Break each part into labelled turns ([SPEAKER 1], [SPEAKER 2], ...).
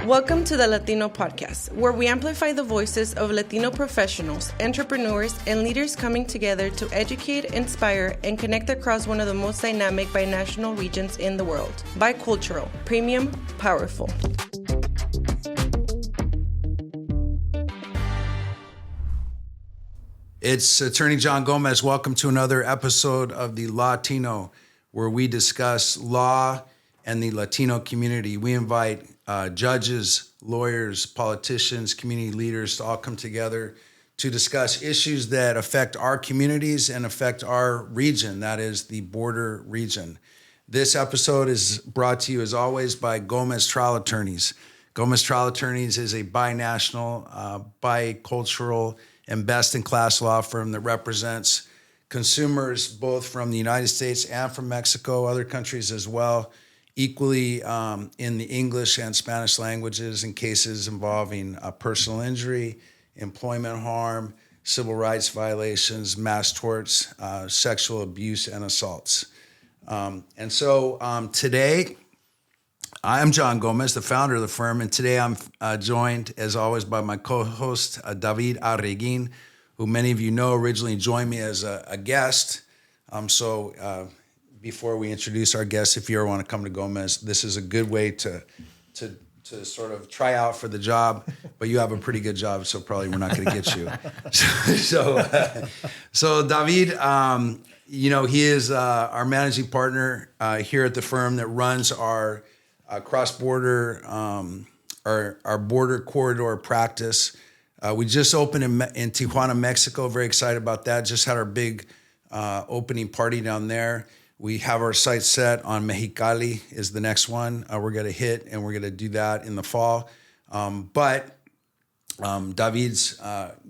[SPEAKER 1] Welcome to the Lawtino podcast, where we amplify the voices of Latino professionals, entrepreneurs, and leaders coming together to educate, inspire, and connect across one of the most dynamic binational regions in the world. Bicultural, premium, powerful.
[SPEAKER 2] It's Attorney John Gomez. Welcome to another episode of the Lawtino, where we discuss law and the Latino community. We invite judges, lawyers, politicians, community leaders to all come together to discuss issues that affect our communities and affect our region, that is the border region. This episode is brought to you, as always, by Gomez Trial Attorneys. Gomez Trial Attorneys is a binational, bicultural, and best-in-class law firm that represents consumers both from the United States and from Mexico, other countries as well, equally in the English and Spanish languages in cases involving personal injury, employment harm, civil rights violations, mass torts, sexual abuse, and assaults. Today, I'm John Gomez, the founder of the firm, and today I'm joined, as always, by my co-host, David Arreguin, who many of you know originally joined me as a guest. Before we introduce our guests, if you ever want to come to Gomez, this is a good way to sort of try out for the job, but you have a pretty good job, so probably we're not going to get you. So David, he is our managing partner here at the firm that runs our Cross Border, our border corridor practice. We just opened in Tijuana, Mexico. Very excited about that. Just had our big opening party down there. We have our sights set on Mexicali is the next one we're going to hit, and we're going to do that in the fall. David's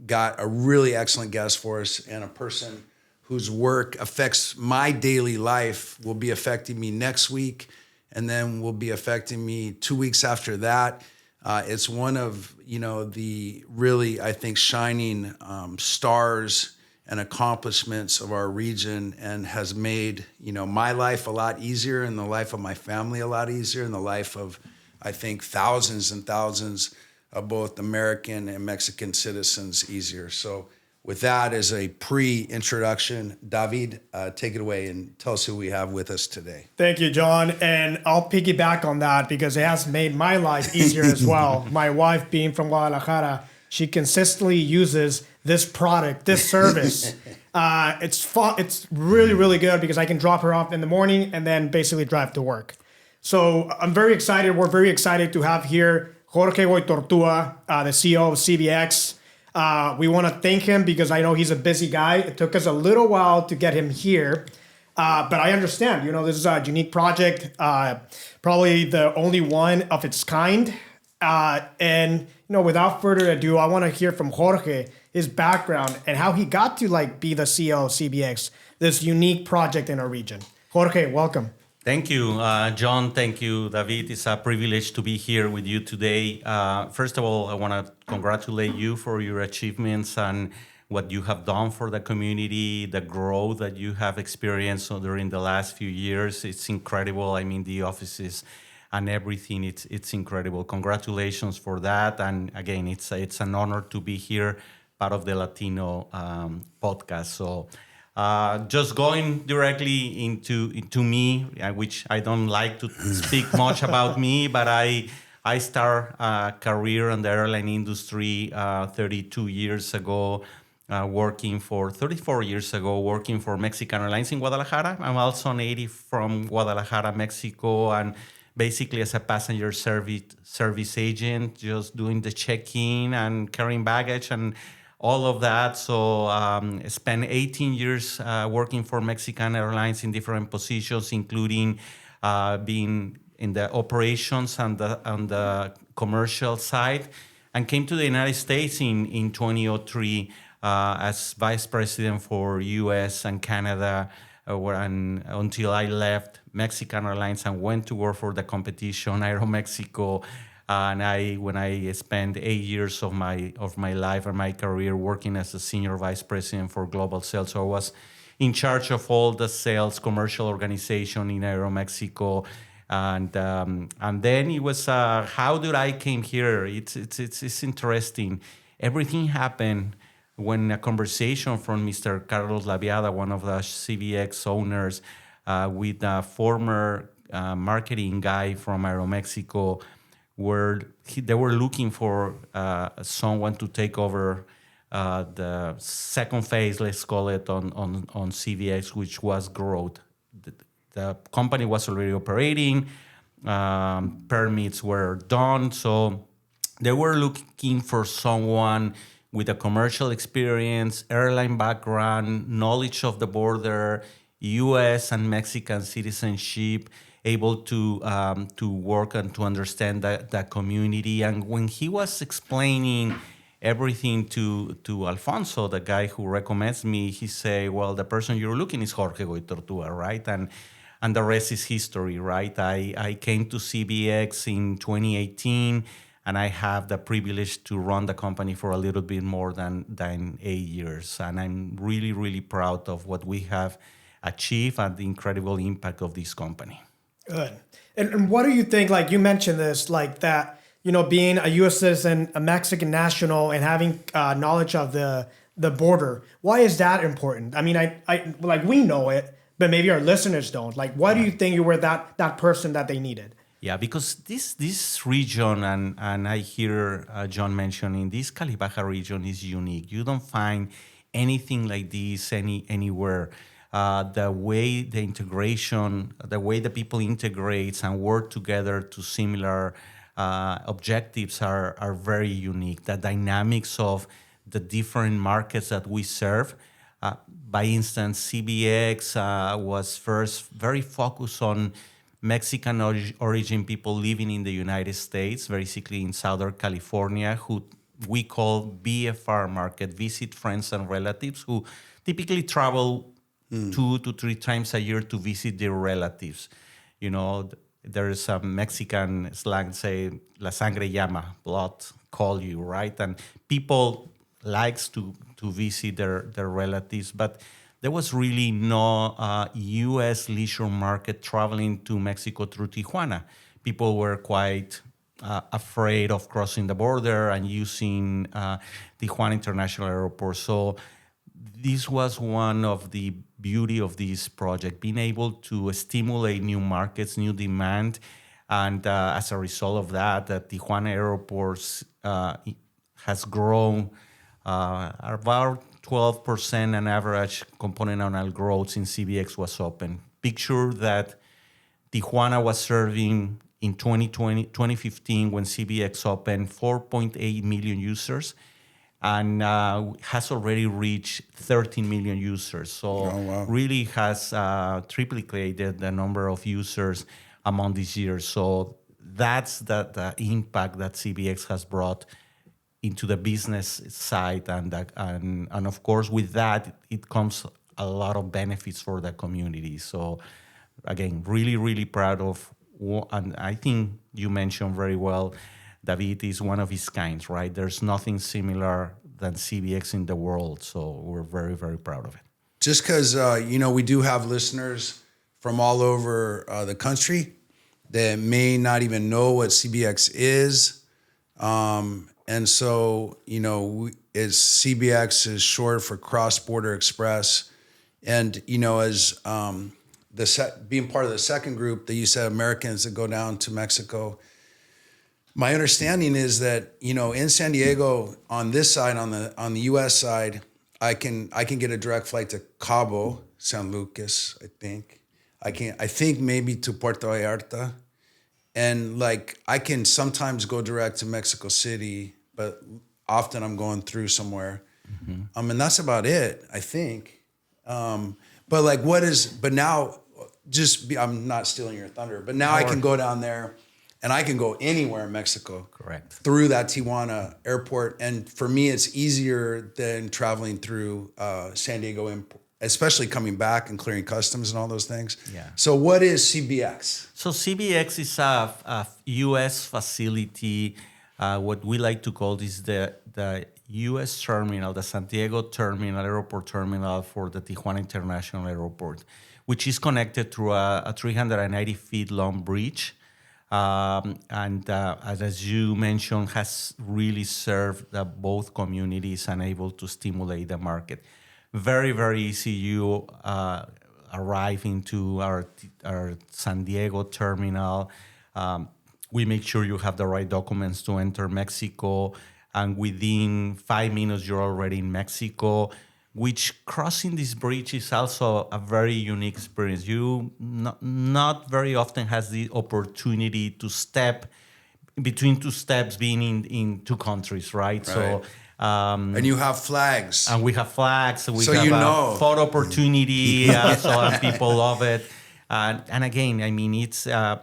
[SPEAKER 2] got a really excellent guest for us, and a person whose work affects my daily life will be affecting me next week, and then will be affecting me 2 weeks after that. It's one of, the really, I think, shining stars and accomplishments of our region, and has made, my life a lot easier, and the life of my family a lot easier, and the life of, I think, thousands and thousands of both American and Mexican citizens easier. So with that as a pre-introduction, David, take it away and tell us who we have with us today.
[SPEAKER 3] Thank you, John. And I'll piggyback on that because it has made my life easier as well. My wife, being from Guadalajara, she consistently uses this product, this service. It's really, really good because I can drop her off in the morning and then basically drive to work. So I'm very excited. We're very excited to have here Jorge Goytortúa, the CEO of CBX. We want to thank him because I know he's a busy guy. It took us a little while to get him here. But I understand, this is a unique project, probably the only one of its kind. Without further ado, I want to hear from Jorge, his background, and how he got to be the CEO of CBX, this unique project in our region. Jorge, welcome.
[SPEAKER 4] Thank you, John. Thank you, David. It's a privilege to be here with you today. First of all, I want to congratulate you for your achievements and what you have done for the community, the growth that you have experienced during the last few years. It's incredible. I mean, the offices and everything, it's incredible. Congratulations for that. And again, it's an honor to be here, part of the Lawtino podcast. So just going directly into me, which I don't like to speak much about me, but I started a career in the airline industry 34 years ago, working for Mexican Airlines in Guadalajara. I'm also native from Guadalajara, Mexico, and basically as a passenger service agent, just doing the check-in and carrying baggage and all of that. So spent 18 years working for Mexican Airlines in different positions, including being in the operations and on the commercial side, and came to the United States in 2003 as vice president for U.S. and Canada, until I left Mexican Airlines and went to work for the competition, Aeromexico. When I spent 8 years of my life and my career working as a senior vice president for global sales, so I was in charge of all the sales commercial organization in Aeromexico, And then it was how did I came here? It's interesting. Everything happened when a conversation from Mr. Carlos Laviada, one of the CBX owners, with a former marketing guy from Aeromexico, where they were looking for someone to take over the second phase, let's call it, on CBX, which was growth. The company was already operating, permits were done, so they were looking for someone with a commercial experience, airline background, knowledge of the border, U.S. and Mexican citizenship, able to work and to understand that community. And when he was explaining everything to Alfonso, the guy who recommends me, he say, well, the person you're looking is Jorge Goytortúa, right? And the rest is history, right? I came to CBX in 2018, and I have the privilege to run the company for a little bit more than 8 years. And I'm really, really proud of what we have achieved and the incredible impact of this company.
[SPEAKER 3] Good. And what do you think, like you mentioned this, like that, being a U.S. citizen, a Mexican national, and having knowledge of the border, why is that important? I mean, I like we know it, but maybe our listeners don't. Like, why do you think you were that person that they needed?
[SPEAKER 4] Yeah, because this region, and I hear John mentioning, this CaliBaja region is unique. You don't find anything like this anywhere. The way the integration, the way the people integrate and work together to similar objectives are very unique. The dynamics of the different markets that we serve. By instance, CBX was first very focused on Mexican origin people living in the United States, basically in Southern California, who we call VFR market, visit friends and relatives, who typically travel 2 to 3 times a year to visit their relatives. There's a Mexican slang, say, la sangre llama, blood call you, right? And people likes to visit their relatives, but there was really no U.S. leisure market traveling to Mexico through Tijuana. People were quite afraid of crossing the border and using Tijuana International Airport. So this was one of the beauty of this project, being able to stimulate new markets, new demand. And as a result of that, the Tijuana Airport has grown about 12% on average component annual growth since CBX was open. Picture that Tijuana was serving in 2015 when CBX opened 4.8 million users and has already reached 13 million users. So really has triplicated the number of users among these years. So that's the impact that CBX has brought into the business side, and of course with that it comes a lot of benefits for the community. So again, really proud of, and I think you mentioned very well, David is one of his kinds, right? There's nothing similar than CBX in the world, so we're very proud of it.
[SPEAKER 2] Just because we do have listeners from all over the country that may not even know what CBX is. And so, CBX is short for Cross Border Xpress. And, as being part of the second group that you said, Americans that go down to Mexico, my understanding is that, in San Diego, on this side, on the U.S. side, I can get a direct flight to Cabo San Lucas, I think. I think maybe to Puerto Vallarta. And I can sometimes go direct to Mexico City, but often I'm going through somewhere. Mm-hmm. And that's about it, I think. But now, I'm not stealing your thunder, but now I can go down there and I can go anywhere in Mexico.
[SPEAKER 4] Correct.
[SPEAKER 2] Through that Tijuana airport. And for me, it's easier than traveling through San Diego, especially coming back and clearing customs and all those things.
[SPEAKER 4] Yeah.
[SPEAKER 2] So what is CBX?
[SPEAKER 4] So CBX is a U.S. facility. What we like to call this the U.S. terminal, the San Diego terminal, airport terminal for the Tijuana International Airport. which is connected through a 390 feet long bridge. As you mentioned, has really served both communities and able to stimulate the market. Very, very easy. You arrive into our San Diego terminal. We make sure you have the right documents to enter Mexico, and within 5 minutes you're already in Mexico, which crossing this bridge is also a very unique experience. You not very often has the opportunity to step between two steps being in two countries, right? So
[SPEAKER 2] and you have flags.
[SPEAKER 4] And we have flags. We
[SPEAKER 2] so
[SPEAKER 4] have
[SPEAKER 2] you
[SPEAKER 4] a
[SPEAKER 2] know.
[SPEAKER 4] photo opportunity. So people love it. And again, I mean, it's a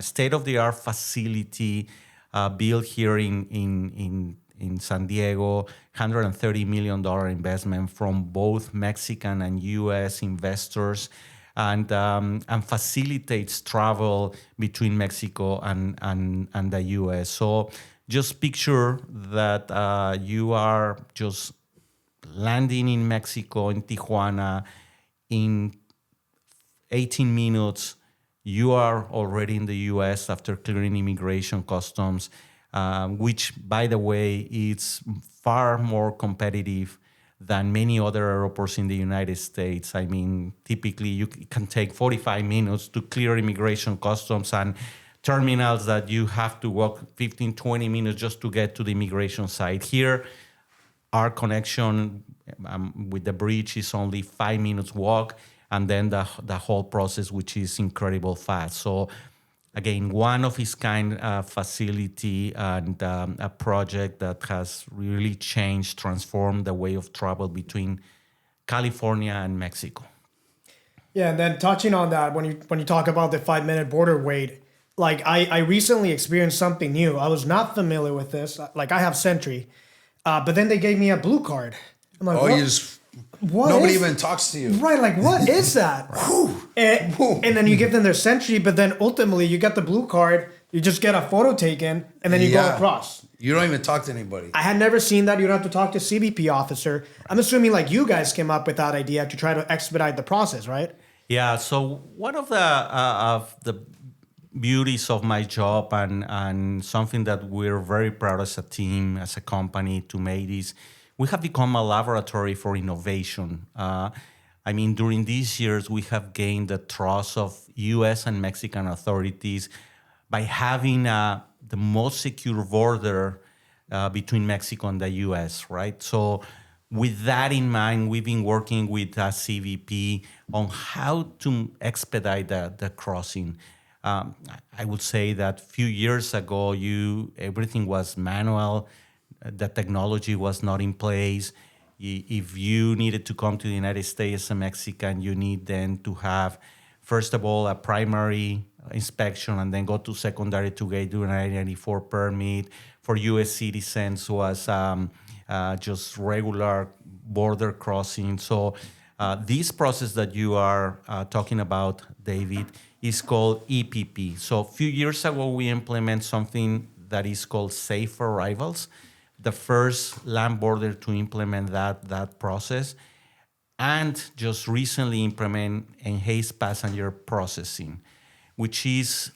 [SPEAKER 4] state-of-the-art facility built here in San Diego, $130 million investment from both Mexican and U.S. investors, and facilitates travel between Mexico and the U.S. So just picture that you are just landing in Mexico, in Tijuana, in 18 minutes, you are already in the U.S. after clearing immigration customs, which, by the way, is far more competitive than many other airports in the United States. I mean, typically you can take 45 minutes to clear immigration customs, and terminals that you have to walk 15, 20 minutes just to get to the immigration site. Here, our connection with the bridge is only 5 minutes walk, and then the whole process, which is incredible fast. So again, one of its kind facility, and a project that has really transformed the way of travel between California and Mexico.
[SPEAKER 3] Yeah, and then touching on that, when you talk about the 5-minute border wait, like I recently experienced something new. I was not familiar with this. Like I have Sentry, but then they gave me a blue card. I'm like, what
[SPEAKER 2] nobody even talks to you.
[SPEAKER 3] Right, like what is that? and then you give them their Sentry, but then ultimately you get the blue card, you just get a photo taken, and then you go across.
[SPEAKER 2] You don't even talk to anybody.
[SPEAKER 3] I had never seen that. You don't have to talk to a CBP officer. I'm assuming like you guys came up with that idea to try to expedite the process, right?
[SPEAKER 4] Yeah, so one of the beauties of my job, and something that we're very proud as a team, as a company, to make is we have become a laboratory for innovation. I mean, during these years, we have gained the trust of U.S. and Mexican authorities by having the most secure border between Mexico and the U.S., right? So with that in mind, we've been working with CBP on how to expedite the crossing. I would say that a few years ago, everything was manual. The technology was not in place. If you needed to come to the United States as a Mexican, you need then to have, first of all, a primary inspection, and then go to secondary to get your 1994 permit. For U.S. citizens was just regular border crossing. So this process that you are talking about, David, is called EPP. So a few years ago, we implemented something that is called Safe Arrivals, the first land border to implement that process, and just recently implement enhanced passenger processing, which is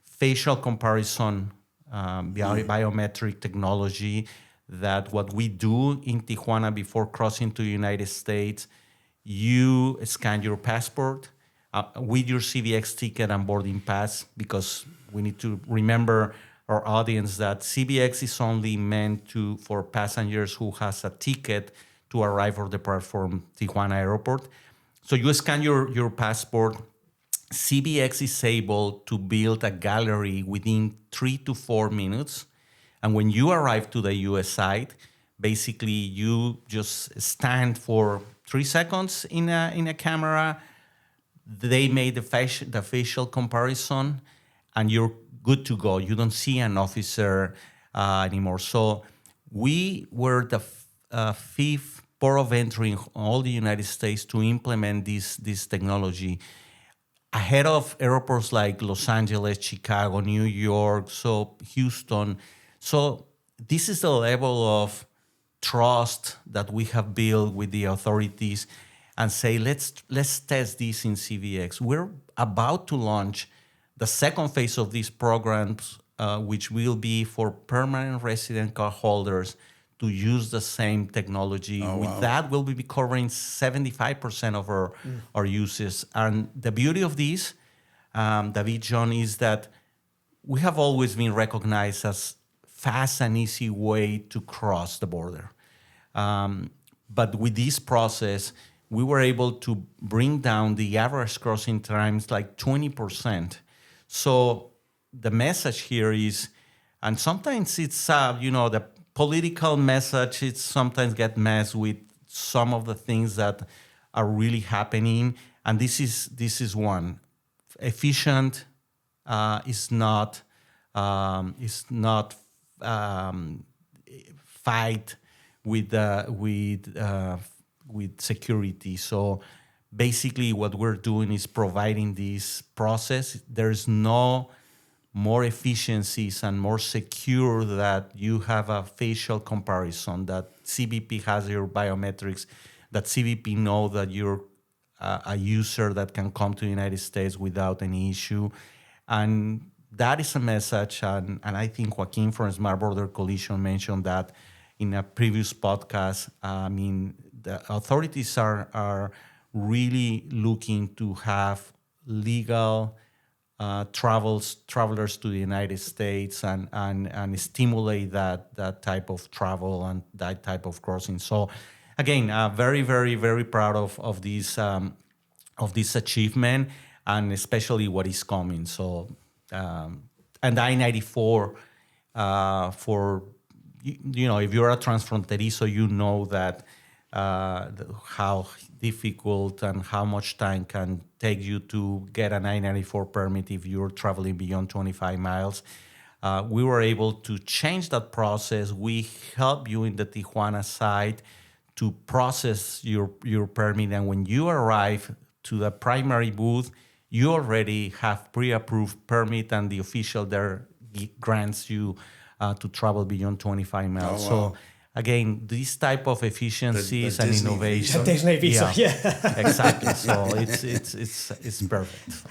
[SPEAKER 4] facial comparison, biometric technology, that what we do in Tijuana before crossing to the United States, you scan your passport with your CBX ticket and boarding pass, because we need to remember our audience that CBX is only meant for passengers who has a ticket to arrive or depart from Tijuana Airport. So you scan your passport. CBX is able to build a gallery within 3 to 4 minutes. And when you arrive to the US side, basically you just stand for 3 seconds in a camera. They made the facial comparison, and you're good to go. You don't see an officer anymore. So we were the fifth port of entry in all the United States to implement this technology, ahead of airports like Los Angeles, Chicago, New York, so Houston. So this is the level of trust that we have built with the authorities. and say, let's test this in CVX. We're about to launch the second phase of these programs, which will be for permanent resident card holders to use the same technology. With that, we'll be covering 75% of our uses. And the beauty of this, David, John, is that we have always been recognized as fast and easy way to cross the border. But with this process, we were able to bring down the average crossing times like 20%. So the message here is, and sometimes it's, the political message, it sometimes get messed with some of the things that are really happening. And this is one. Efficient is not fight with security. So basically what we're doing is providing this process. There's no more efficiencies and more secure that you have a facial comparison, that CBP has your biometrics, that CBP know that you're a user that can come to the United States without any issue. And that is a message, and I think Joaquin from Smart Border Coalition mentioned that in a previous podcast. I mean, the authorities are really looking to have legal travelers to the United States and stimulate that type of travel and that type of crossing. So again, very, very, very proud of this achievement, and especially what is coming. So and I-94 for if you're a transfronterizo, you know that how difficult and how much time can take you to get an I-94 permit if you're traveling beyond 25 miles. We were able to change that process. We help you in the Tijuana side to process your permit, and when you arrive to the primary booth, you already have pre-approved permit, and the official there grants you to travel beyond 25 miles.
[SPEAKER 2] Oh, wow.
[SPEAKER 4] So again, these type of efficiencies
[SPEAKER 2] the
[SPEAKER 4] and
[SPEAKER 2] Disney
[SPEAKER 4] innovation.
[SPEAKER 3] The Disney visa, yeah.
[SPEAKER 4] Exactly. So it's perfect.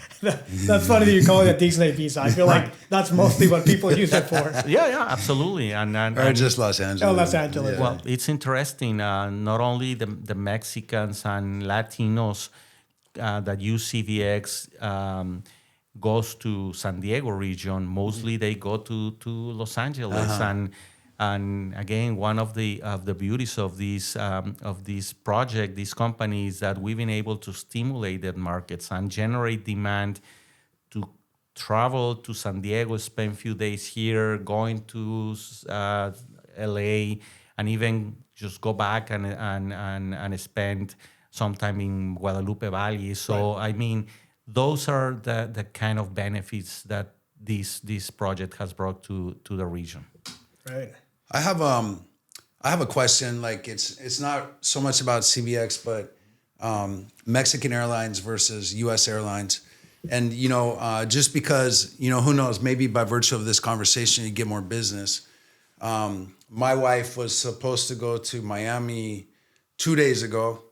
[SPEAKER 3] That's funny that you call it a Disney visa. I feel like that's mostly what people use it for.
[SPEAKER 4] Yeah, absolutely.
[SPEAKER 2] Or just Los Angeles.
[SPEAKER 3] Oh, Los Angeles.
[SPEAKER 2] Yeah.
[SPEAKER 4] Well, it's interesting. Not only the Mexicans and Latinos that use CVX goes to San Diego region. Mostly they go to Los Angeles, and again, one of the beauties of this project, this company, is that we've been able to stimulate the markets and generate demand to travel to San Diego, spend a few days here, going to LA, and even just go back and spend some time in Guadalupe Valley. So right. I mean, those are the kind of benefits that this project has brought to the region.
[SPEAKER 3] Right.
[SPEAKER 2] I have a question. Like it's not so much about CVX, but Mexican Airlines versus U.S. Airlines, and just because who knows, maybe by virtue of this conversation you get more business. My wife was supposed to go to Miami 2 days ago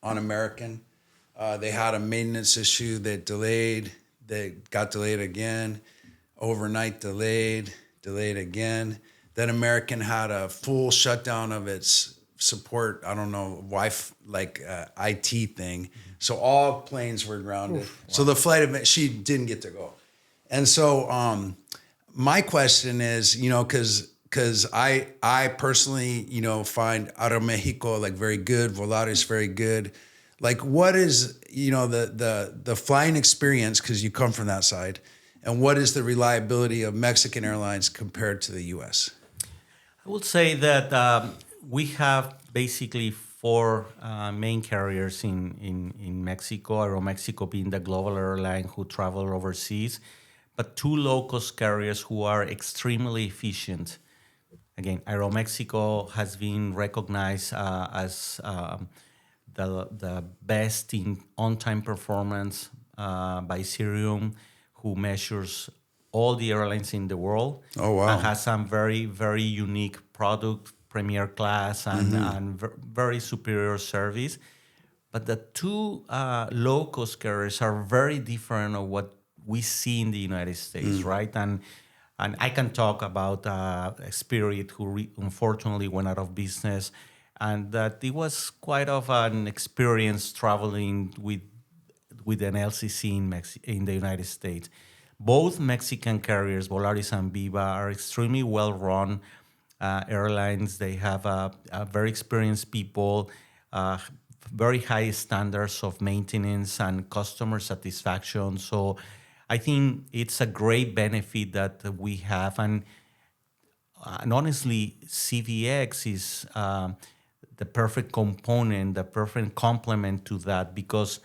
[SPEAKER 2] on American. They had a maintenance issue that delayed. They got delayed again, overnight delayed again. Then American had a full shutdown of its support, I don't know, Wi-Fi, like IT thing. So all planes were grounded. Oof, wow. So the flight event, she didn't get to go. And so my question is, because I personally, find Aeromexico like very good, Volaris very good. Like, what is, the flying experience, because you come from that side, and what is the reliability of Mexican Airlines compared to the U.S.?
[SPEAKER 4] I would say that we have basically four main carriers in Mexico, Aeromexico being the global airline who travel overseas, but two low-cost carriers who are extremely efficient. Again, Aeromexico has been recognized as the best in on-time performance by Cirium, who measures all the airlines in the world.
[SPEAKER 2] Oh, wow.
[SPEAKER 4] And has some very, very unique product, premier class, and very superior service. But the two low-cost carriers are very different of what we see in the United States, right? And I can talk about Spirit, who unfortunately went out of business, and that it was quite of an experience traveling with an LCC in the United States. Both Mexican carriers, Volaris and Viva, are extremely well-run airlines. They have very experienced people, very high standards of maintenance and customer satisfaction. So I think it's a great benefit that we have. And honestly, CVX is the perfect component, the perfect complement to that, because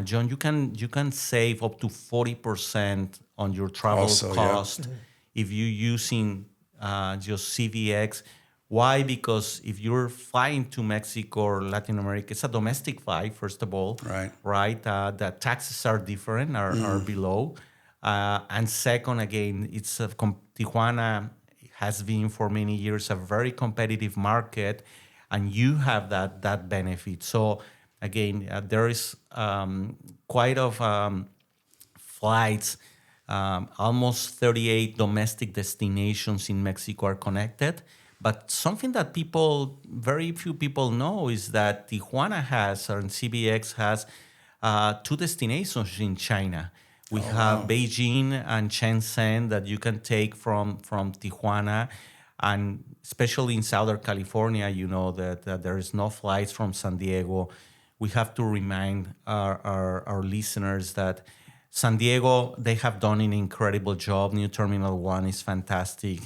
[SPEAKER 4] John, you can save up to 40% on your travel cost if you're using just CVX. Why? Because if you're flying to Mexico or Latin America, it's a domestic flight, first of all. Right. The taxes are different, are below. And second, again, it's Tijuana has been for many years a very competitive market, and you have that benefit. So again, there is quite of flights. Almost 38 domestic destinations in Mexico are connected. But something that very few people know is that Tijuana has, or CBX has, two destinations in China. We have Beijing and Shenzhen that you can take from Tijuana. And especially in Southern California, you know that there is no flights from San Diego. We have to remind our listeners that San Diego, they have done an incredible job. New Terminal 1 is fantastic.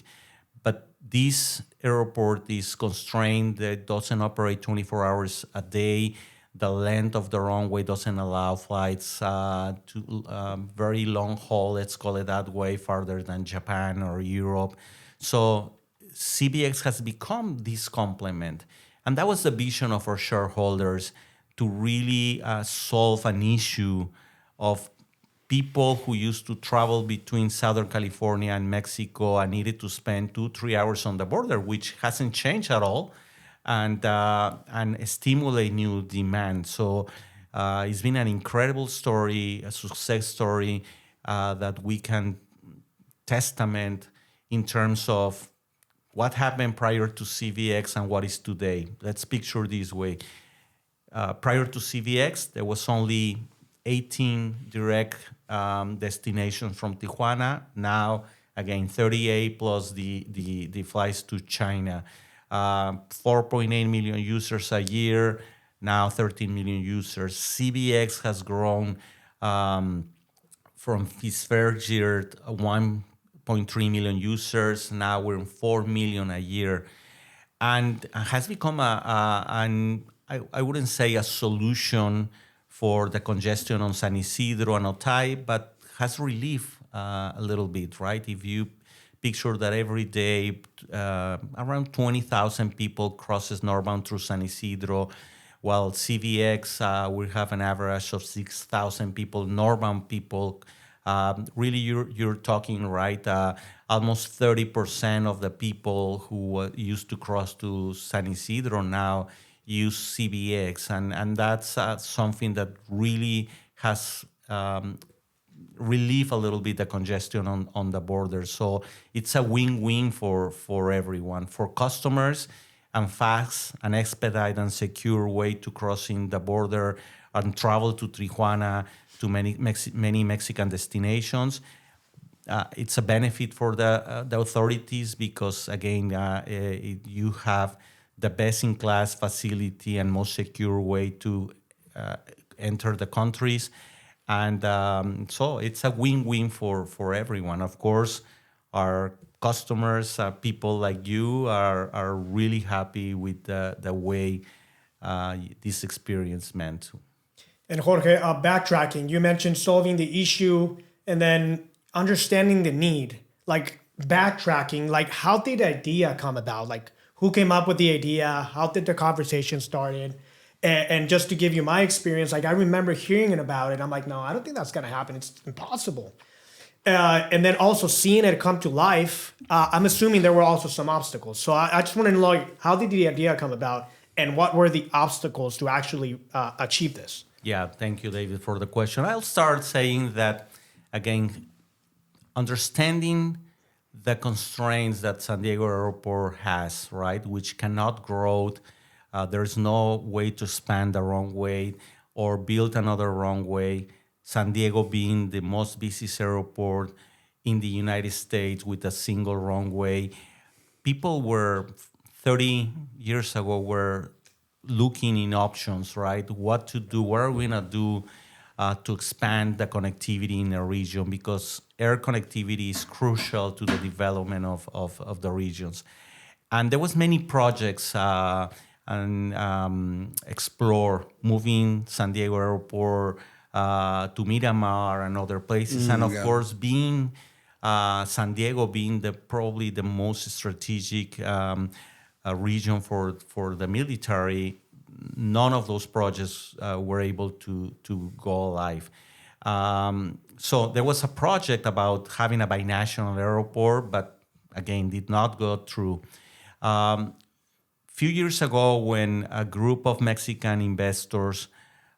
[SPEAKER 4] But this airport is constrained. It doesn't operate 24 hours a day. The length of the runway doesn't allow flights to very long haul, let's call it that way, farther than Japan or Europe. So CBX has become this complement. And that was the vision of our shareholders, to really solve an issue of people who used to travel between Southern California and Mexico and needed to spend 2-3 hours on the border, which hasn't changed at all, and stimulate new demand. So it's been an incredible story, a success story that we can testament in terms of what happened prior to CVX and what is today. Let's picture this way. Prior to CVX, there was only 18 direct destinations from Tijuana. Now, again, 38 plus the flights to China. 4.8 million users a year, now 13 million users. CBX has grown from its first year 1.3 million users. Now we're in 4 million a year. And has become I wouldn't say a solution for the congestion on San Isidro and Otay, but has relief a little bit, right? If you picture that every day around 20,000 people crosses northbound through San Isidro, while CVX, we have an average of 6,000 people, northbound people. Really, you're talking, right, almost 30% of the people who used to cross to San Isidro now use CBX, and that's something that really has relieve a little bit the congestion on the border. So it's a win-win for everyone, for customers, and fast and expedite and secure way to crossing the border and travel to Tijuana, to many Mexican destinations. It's a benefit for the authorities because, again, you have the best-in-class facility and most secure way to enter the countries. And so it's a win-win for everyone. Of course, our customers, people like you, are really happy with the way this experience meant.
[SPEAKER 3] And Jorge, backtracking, you mentioned solving the issue and then understanding the need. Like backtracking, like how did the idea come about? Like who came up with the idea? How did the conversation started? And just to give you my experience, like I remember hearing about it. I'm like, no, I don't think that's gonna happen. It's impossible. And then also seeing it come to life, I'm assuming there were also some obstacles. So I just want to know, like, how did the idea come about? and what were the obstacles to actually achieve this?
[SPEAKER 4] Yeah, thank you, David, for the question. I'll start saying that, again, understanding the constraints that San Diego Airport has, right, which cannot grow. There's no way to expand the runway or build another runway. San Diego being the most busiest airport in the United States with a single runway. People were 30 years ago were looking in options, right? What to do, what are we gonna do to expand the connectivity in the region, because air connectivity is crucial to the development of the regions. And there was many projects and explore moving San Diego Airport to Miramar and other places. And of course, being San Diego being probably the most strategic region for the military, none of those projects were able to go live. So there was a project about having a binational airport, but again, did not go through. Few years ago, when a group of Mexican investors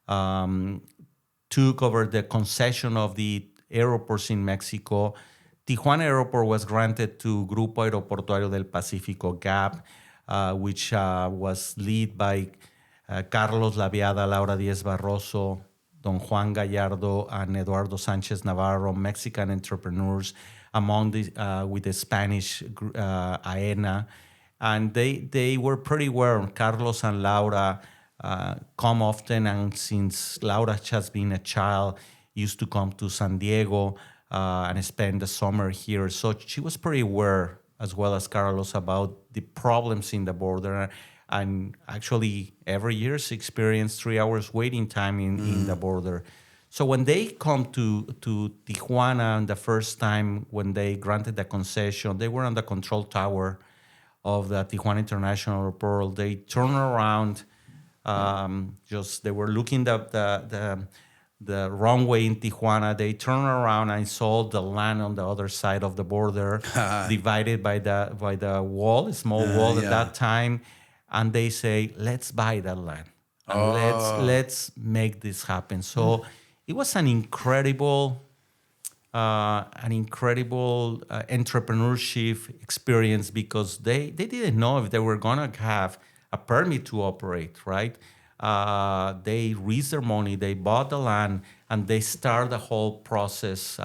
[SPEAKER 4] took over the concession of the airports in Mexico, Tijuana Airport was granted to Grupo Aeroportuario del Pacífico, GAP, which was led by Carlos Laviada, Laura Diez Barroso, Don Juan Gallardo, and Eduardo Sanchez Navarro, Mexican entrepreneurs, with the Spanish AENA. And they were pretty well. Carlos and Laura come often, and since Laura has been a child, used to come to San Diego and spend the summer here. So she was pretty aware, as well as Carlos, about the problems in the border. And actually, every year she experienced 3 hours waiting time in the border. So when they come to Tijuana, the first time when they granted the concession, they were on the control tower of the Tijuana International Airport. They turned around, they were looking the runway in Tijuana. They turned around and saw the land on the other side of the border, divided by the wall, a small wall at that time. And they say, let's buy that land. And let's make this happen. So it was an incredible entrepreneurship experience, because they didn't know if they were going to have a permit to operate, right? They raised their money, they bought the land, and they started the whole process.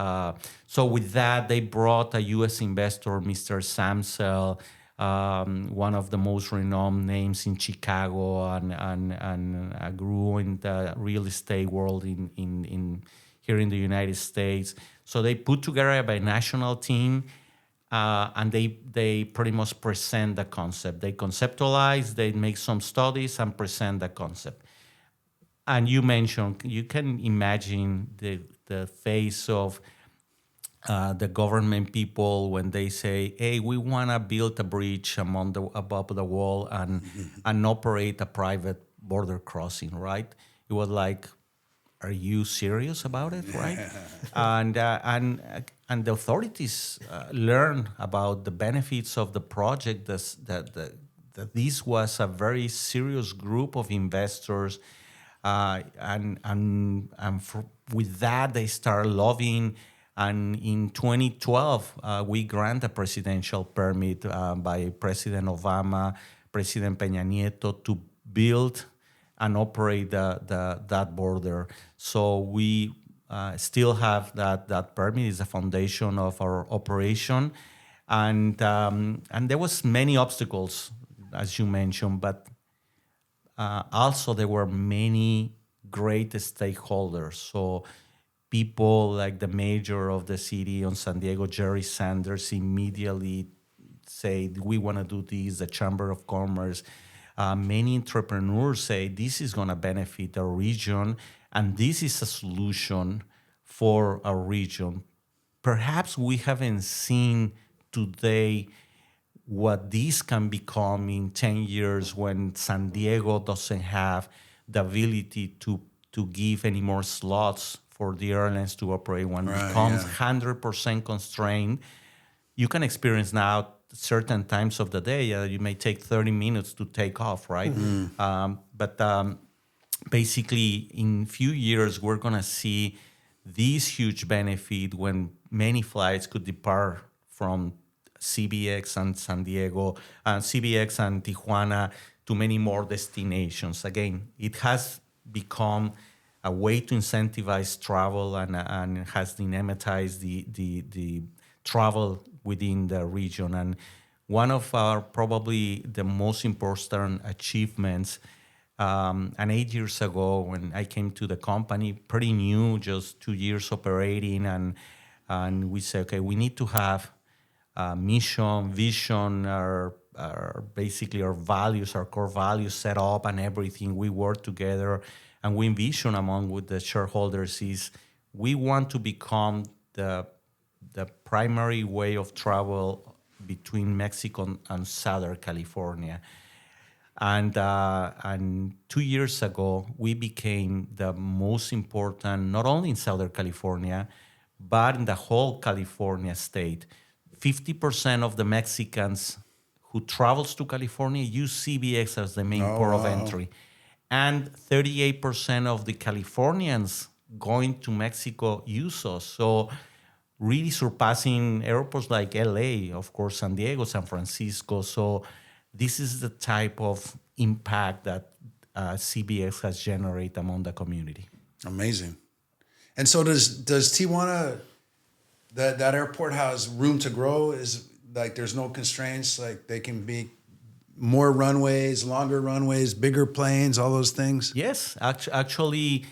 [SPEAKER 4] So with that, they brought a U.S. investor, Mr. Samsel, one of the most renowned names in Chicago, and grew in the real estate world in here in the United States. So they put together a binational team, and they pretty much present the concept. They conceptualize, they make some studies, and present the concept. And you mentioned, you can imagine the face of the government people when they say, hey, we want to build a bridge above the wall and operate a private border crossing, right? It was like, are you serious about it, right? And the authorities learned about the benefits of the project, that this was a very serious group of investors, with that they started lobbying. And in 2012, we grant a presidential permit by President Obama, President Peña Nieto, to build and operate that border. So we still have that permit. It's the foundation of our operation. And there was many obstacles, as you mentioned, but also there were many great stakeholders. So people like the mayor of the city on San Diego, Jerry Sanders, immediately said, we want to do this, the Chamber of Commerce. Many entrepreneurs say this is going to benefit our region, and this is a solution for our region. Perhaps we haven't seen today what this can become in 10 years when San Diego doesn't have the ability to give any more slots for the airlines to operate. When it becomes 100% constrained, you can experience now certain times of the day, you may take 30 minutes to take off, right? But basically, in few years, we're going to see this huge benefit when many flights could depart from CBX and San Diego, CBX and Tijuana to many more destinations. Again, it has become a way to incentivize travel and has dynamitized the travel within the region. And one of our probably the most important achievements, and 8 years ago when I came to the company, pretty new, just 2 years operating, and we said, okay, we need to have mission, vision, basically our values, our core values set up and everything. We work together and we envision among with the shareholders is we want to become the primary way of travel between Mexico and Southern California. And 2 years ago, we became the most important, not only in Southern California, but in the whole California state. 50% of the Mexicans who travels to California use CBX as the main port of entry. And 38% of the Californians going to Mexico use us. So really surpassing airports like LA, of course, San Diego, San Francisco. So this is the type of impact that CBX has generated among the community.
[SPEAKER 2] Amazing. And so does Tijuana, that airport has room to grow? Is like there's no constraints, like they can be more runways, longer runways, bigger planes, all those things?
[SPEAKER 4] Yes, actually,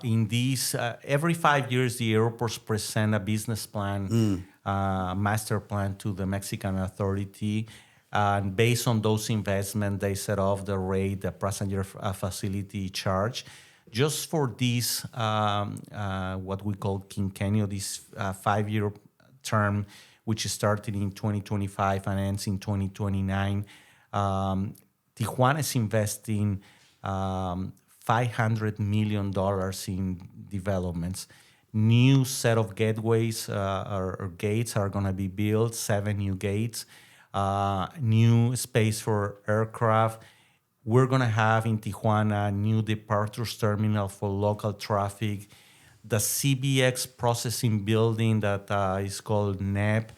[SPEAKER 4] in these, every 5 years, the airports present a business plan, master plan to the Mexican authority. And based on those investments, they set off the rate, the passenger facility charge. Just for this, what we call quinquenio, this 5-year term, which started in 2025 and ends in 2029, Tijuana is investing $500 million in developments. New set of gateways or gates are going to be built, 7 new gates, new space for aircraft. We're going to have in Tijuana a new departures terminal for local traffic. The CBX processing building that is called NEP,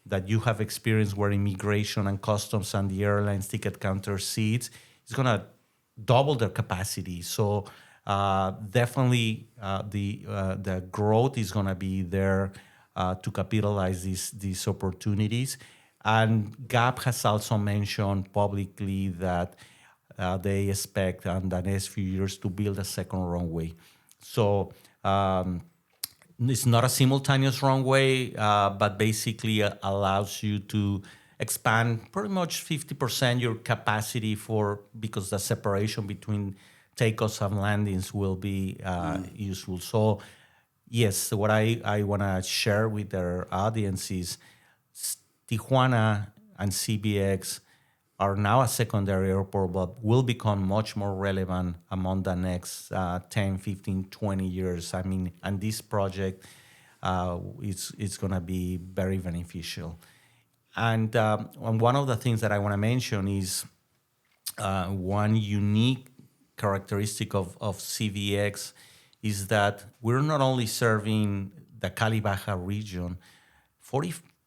[SPEAKER 4] that you have experienced where immigration and customs and the airlines ticket counter seats, is going to double their capacity. So definitely the growth is going to be there to capitalize these opportunities. And GAP has also mentioned publicly that they expect in the next few years to build a second runway. So it's not a simultaneous runway, but basically allows you to expand pretty much 50% your capacity because the separation between takeoffs and landings will be useful. So yes, what I want to share with our audience is Tijuana and CBX are now a secondary airport, but will become much more relevant among the next 10, 15, 20 years. I mean, and this project it's going to be very beneficial. And one of the things that I want to mention is one unique characteristic of CBX is that we're not only serving the CaliBaja region,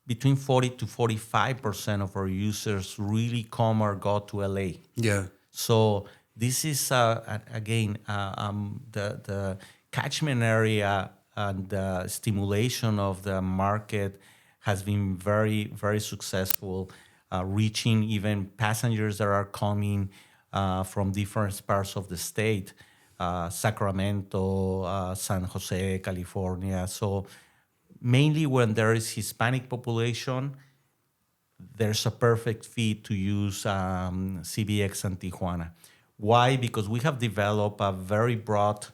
[SPEAKER 4] between 40 to 45% of our users really come or go to LA.
[SPEAKER 2] Yeah.
[SPEAKER 4] So this is, again, the catchment area and the stimulation of the market has been very, very successful, reaching even passengers that are coming from different parts of the state, Sacramento, San Jose, California. So mainly when there is Hispanic population, there's a perfect fit to use CBX and Tijuana. Why? Because we have developed a very broad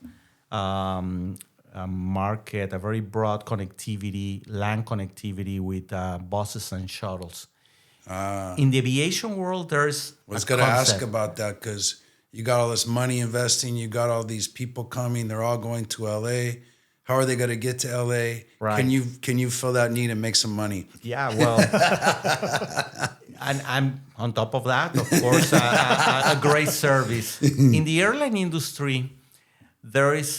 [SPEAKER 4] market, a very broad connectivity, land connectivity with buses and shuttles. In the aviation world, there's
[SPEAKER 2] I was going to ask about that because you got all this money investing, you got all these people coming, they're all going to LA. How are they going to get to LA?
[SPEAKER 4] Right.
[SPEAKER 2] Can you fill that need and make some money?
[SPEAKER 4] Yeah, well, and I'm on top of that, of course, a great service. In the airline industry, there is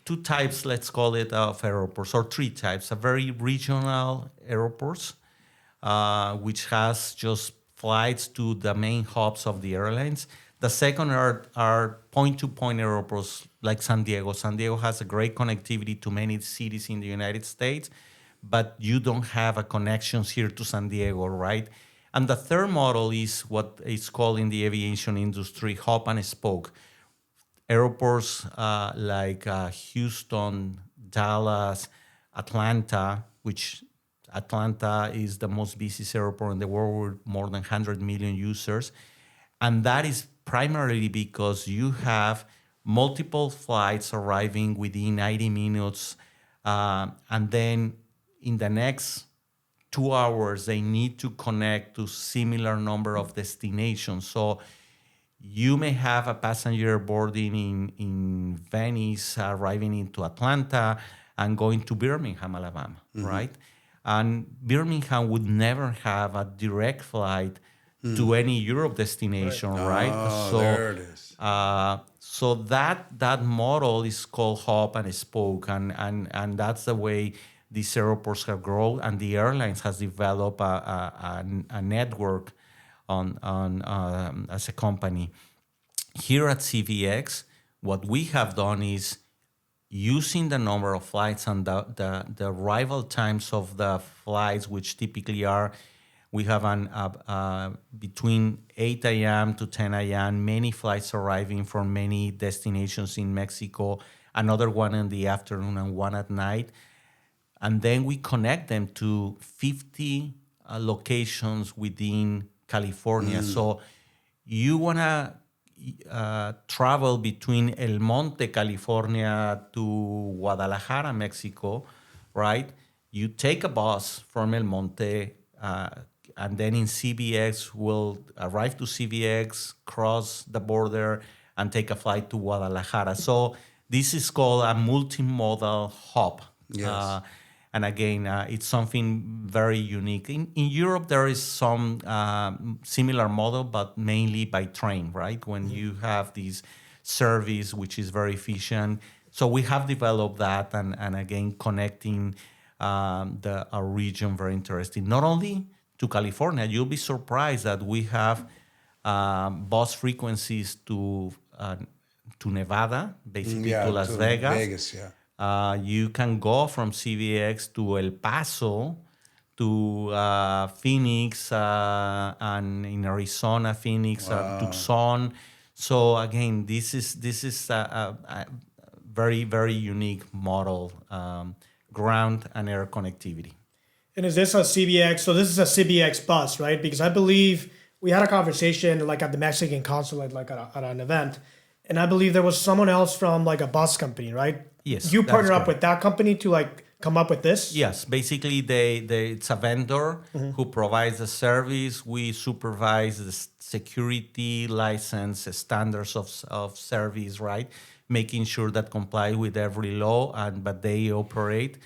[SPEAKER 4] two types, let's call it, of airports, or three types. A very regional airports, which has just flights to the main hubs of the airlines. The second are point-to-point airports like San Diego. San Diego has a great connectivity to many cities in the United States, but you don't have a connections here to San Diego, right? And the third model is what is called in the aviation industry hub and spoke. Airports like Houston, Dallas, Atlanta, which Atlanta is the most busiest airport in the world with more than 100 million users. And that is primarily because you have multiple flights arriving within 90 minutes. And then in the next 2 hours, they need to connect to similar number of destinations. So you may have a passenger boarding in Venice, arriving into Atlanta and going to Birmingham, Alabama, right? And Birmingham would never have a direct flight to any Europe destination, right?
[SPEAKER 2] Oh,
[SPEAKER 4] So,
[SPEAKER 2] there it is.
[SPEAKER 4] So that model is called hub and spoke, and that's the way these airports have grown, and the airlines has developed a network on as a company. Here at CVX, what we have done is using the number of flights and the arrival times of the flights, which typically are, we have between 8 a.m. to 10 a.m., many flights arriving from many destinations in Mexico, another one in the afternoon and one at night. And then we connect them to 50 locations within California. So you want to travel between El Monte, California to Guadalajara, Mexico, right? You take a bus from El Monte, and then in CVX, will arrive to CVX, cross the border, and take a flight to Guadalajara. So this is called a multimodal hub.
[SPEAKER 2] Yes.
[SPEAKER 4] And again, it's something very unique. In Europe, there is some similar model, but mainly by train, right? When you have this service, which is very efficient. So we have developed that, and again, connecting our region, very interesting. Not only to California, you'll be surprised that we have bus frequencies to Nevada, basically to Las Vegas. You can go from CVX to El Paso, to Phoenix, and in Arizona, Phoenix, Tucson. So again, this is a very, very unique model, ground and air connectivity.
[SPEAKER 3] And is this a CBX? So this is a CBX bus, right? Because I believe we had a conversation like at the Mexican consulate, like at an event, and I believe there was someone else from like a bus company, right?
[SPEAKER 4] Yes.
[SPEAKER 3] You partner up with that company to like come up with this?
[SPEAKER 4] Yes. Basically, it's a vendor who provides the service. We supervise the security, license, standards of service, right? Making sure that comply with every law, but they operate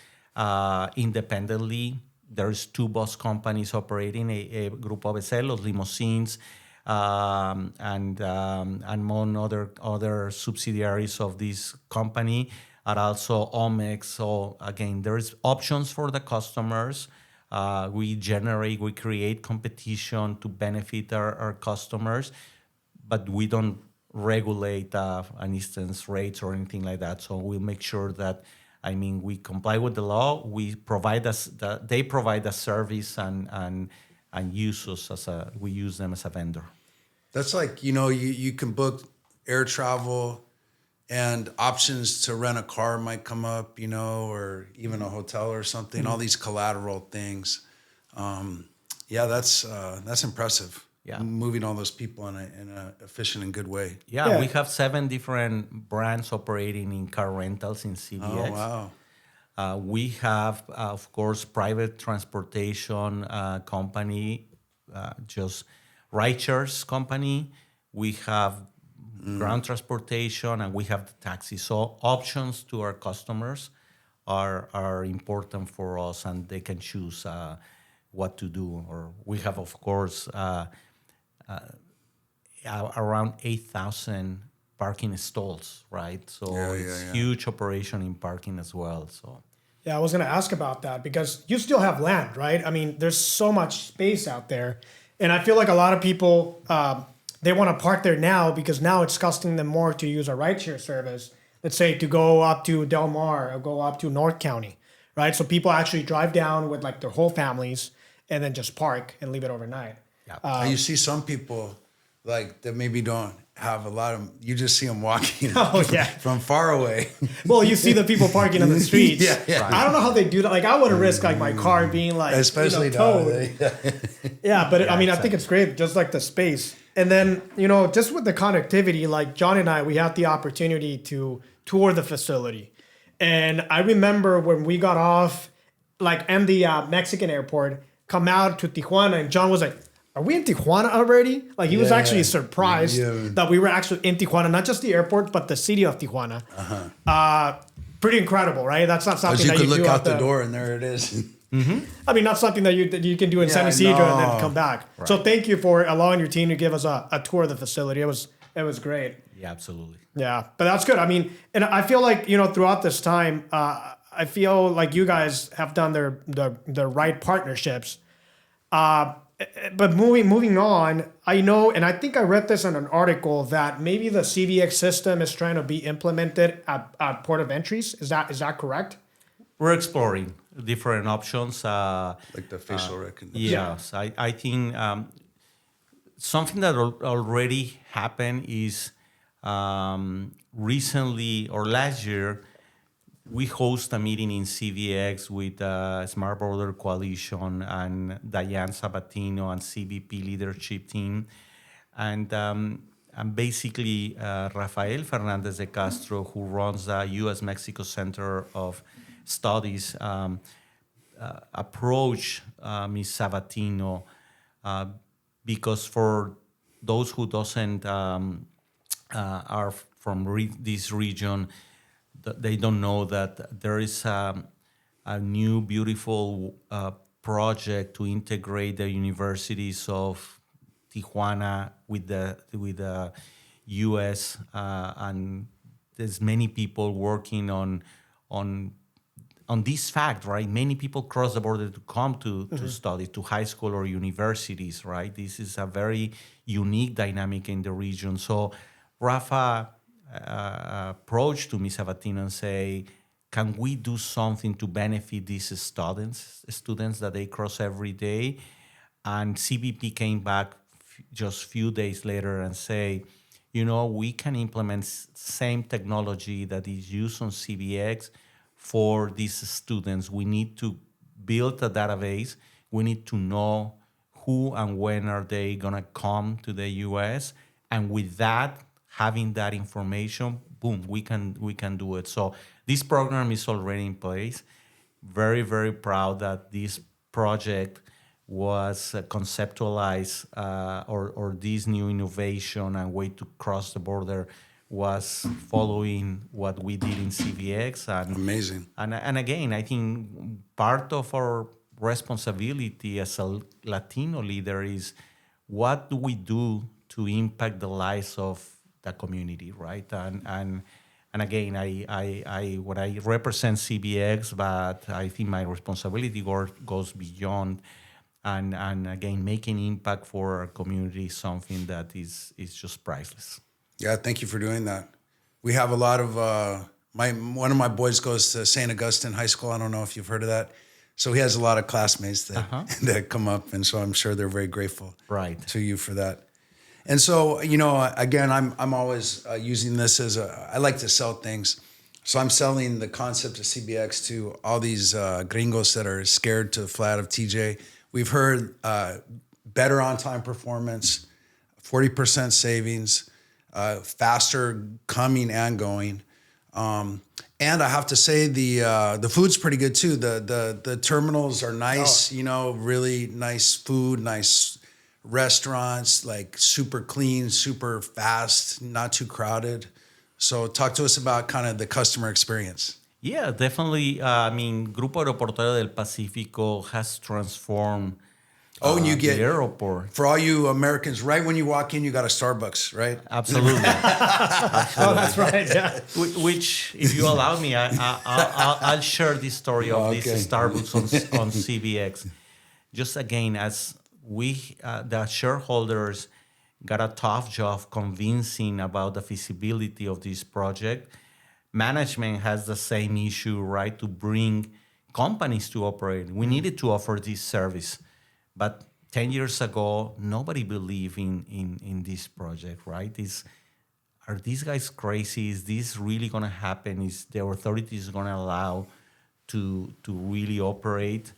[SPEAKER 4] independently. There's 2 bus companies operating, a group of Los limousines, and among other subsidiaries of this company are also Omex. So again, there's options for the customers. We create competition to benefit our customers, but we don't regulate an instance rates or anything like that. So we'll make sure that, we comply with the law. We provide they provide a service and use us we use them as a vendor.
[SPEAKER 2] That's like, you can book air travel and options to rent a car might come up, or even a hotel or something, all these collateral things. That's impressive.
[SPEAKER 4] Yeah.
[SPEAKER 2] Moving all those people in a efficient and good way.
[SPEAKER 4] Yeah, we have 7 different brands operating in car rentals in CVX.
[SPEAKER 2] Oh, wow.
[SPEAKER 4] We have, of course, private transportation company, just rideshares company. We have ground transportation, and we have the taxi. So options to our customers are important for us, and they can choose what to do. Or we have, of course, around 8,000 parking stalls, right? So it's huge operation in parking as well. So
[SPEAKER 3] Yeah, I was going to ask about that because you still have land, right? I mean, there's so much space out there. And I feel like a lot of people, they want to park there now because now it's costing them more to use a rideshare service. Let's say to go up to Del Mar or go up to North County, right? So people actually drive down with like their whole families and then just park and leave it overnight.
[SPEAKER 2] Yeah. You see some people like that maybe don't have a lot of, you just see them walking from far away.
[SPEAKER 3] Well, you see the people parking on the streets.
[SPEAKER 2] Yeah.
[SPEAKER 3] I don't know how they do that. Like I wouldn't risk like my car being like,
[SPEAKER 2] especially
[SPEAKER 3] towed. But I mean, I think it's great, just like the space. And then, just with the connectivity, like John and I, we had the opportunity to tour the facility. And I remember when we got off, like, in the Mexican airport, come out to Tijuana, and John was like, are we in Tijuana already? Like, he was actually surprised that we were actually in Tijuana, not just the airport, but the city of Tijuana. Pretty incredible, right? That's not something that you
[SPEAKER 2] could
[SPEAKER 3] do
[SPEAKER 2] look out the door, and there it is.
[SPEAKER 3] I mean, not something that you can do in San Isidro and then come back. Right. So thank you for allowing your team to give us a tour of the facility. It was great.
[SPEAKER 4] Yeah, absolutely.
[SPEAKER 3] Yeah, but that's good. I mean, and I feel like, throughout this time, I feel like you guys have done the right partnerships. But moving on, I know, and I think I read this in an article that maybe the CBX system is trying to be implemented at port of entries. Is that correct?
[SPEAKER 4] We're exploring different options.
[SPEAKER 2] Like the facial recognition.
[SPEAKER 4] Yes, I think something that already happened is recently or last year, we host a meeting in CVX with Smart Border Coalition and Diane Sabatino and CBP leadership team. And basically, Rafael Fernandez de Castro, who runs the U.S.-Mexico Center of Studies, approached Ms. Sabatino because for those who doesn't are from this region, they don't know that there is a new beautiful project to integrate the universities of Tijuana with the U.S. And there's many people working on this fact, right? Many people cross the border to come to study to high school or universities, right? This is a very unique dynamic in the region. So Rafa approach to Ms. Sabatino and say, can we do something to benefit these students that they cross every day? And CBP came back just few days later and say, we can implement same technology that is used on CBX for these students. We need to build a database. We need to know who and when are they gonna come to the U.S. And with that, having that information, boom, we can do it. So this program is already in place. Very, very proud that this project was conceptualized or this new innovation and way to cross the border was following what we did in CVX. And
[SPEAKER 2] amazing.
[SPEAKER 4] And again, I think part of our responsibility as a Latino leader is what do we do to impact the lives of the community, right? And again, I represent CBX, but I think my responsibility goes beyond. And again, making impact for our community is something that is just priceless.
[SPEAKER 2] Yeah, thank you for doing that. We have a lot of one of my boys goes to St. Augustine High School. I don't know if you've heard of that. So he has a lot of classmates that come up, and so I'm sure they're very grateful to you for that. And so, again, I'm always using this as I like to sell things. So I'm selling the concept of CBX to all these gringos that are scared to fly out of TJ. We've heard better on-time performance, 40% savings, faster coming and going. And I have to say the food's pretty good too. The terminals are nice, really nice food, nice restaurants, like super clean, super fast, not too crowded. So talk to us about kind of the customer experience.
[SPEAKER 4] Yeah, definitely. I mean, Grupo Aeroportuario del Pacífico has transformed
[SPEAKER 2] Oh, and you
[SPEAKER 4] the
[SPEAKER 2] get,
[SPEAKER 4] airport.
[SPEAKER 2] for all you Americans, right when you walk in, you got a Starbucks, right?
[SPEAKER 4] Absolutely.
[SPEAKER 3] Oh, that's right. Yeah.
[SPEAKER 4] Which, if you allow me, I'll share the story of
[SPEAKER 2] Okay.
[SPEAKER 4] this Starbucks on CBX. Just again, as we, the shareholders, got a tough job convincing about the feasibility of this project. Management has the same issue, right, to bring companies to operate. We needed to offer this service. But 10 years ago, nobody believed in this project, right? Are these guys crazy? Is this really going to happen? Is the authorities going to allow to really operate?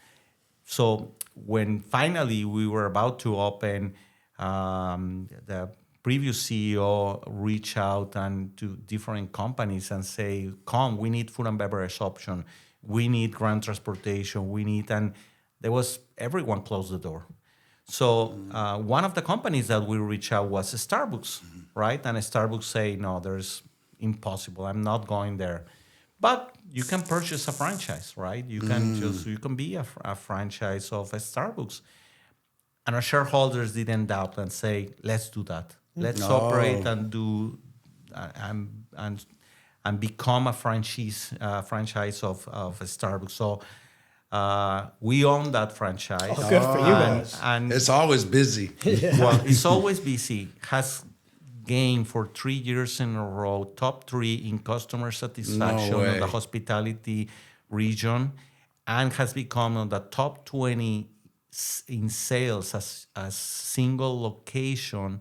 [SPEAKER 4] So when finally we were about to open, the previous CEO reached out and to different companies and say, "Come, we need food and beverage option, we need ground transportation, we need," and there was everyone closed the door. So one of the companies that we reached out was Starbucks, right? And Starbucks say, "No, there's impossible. I'm not going there." But you can purchase a franchise, right? You can be a franchise of a Starbucks. And our shareholders didn't doubt and say, "Let's do that. Let's operate and do and become a franchise of a Starbucks." So we own that franchise.
[SPEAKER 3] Oh, good for you guys.
[SPEAKER 4] And
[SPEAKER 2] It's always busy.
[SPEAKER 4] well, it's always busy. Has gained for 3 years in a row top 3 in customer satisfaction
[SPEAKER 2] No way.
[SPEAKER 4] in the hospitality region, and has become on the top 20 in sales as single location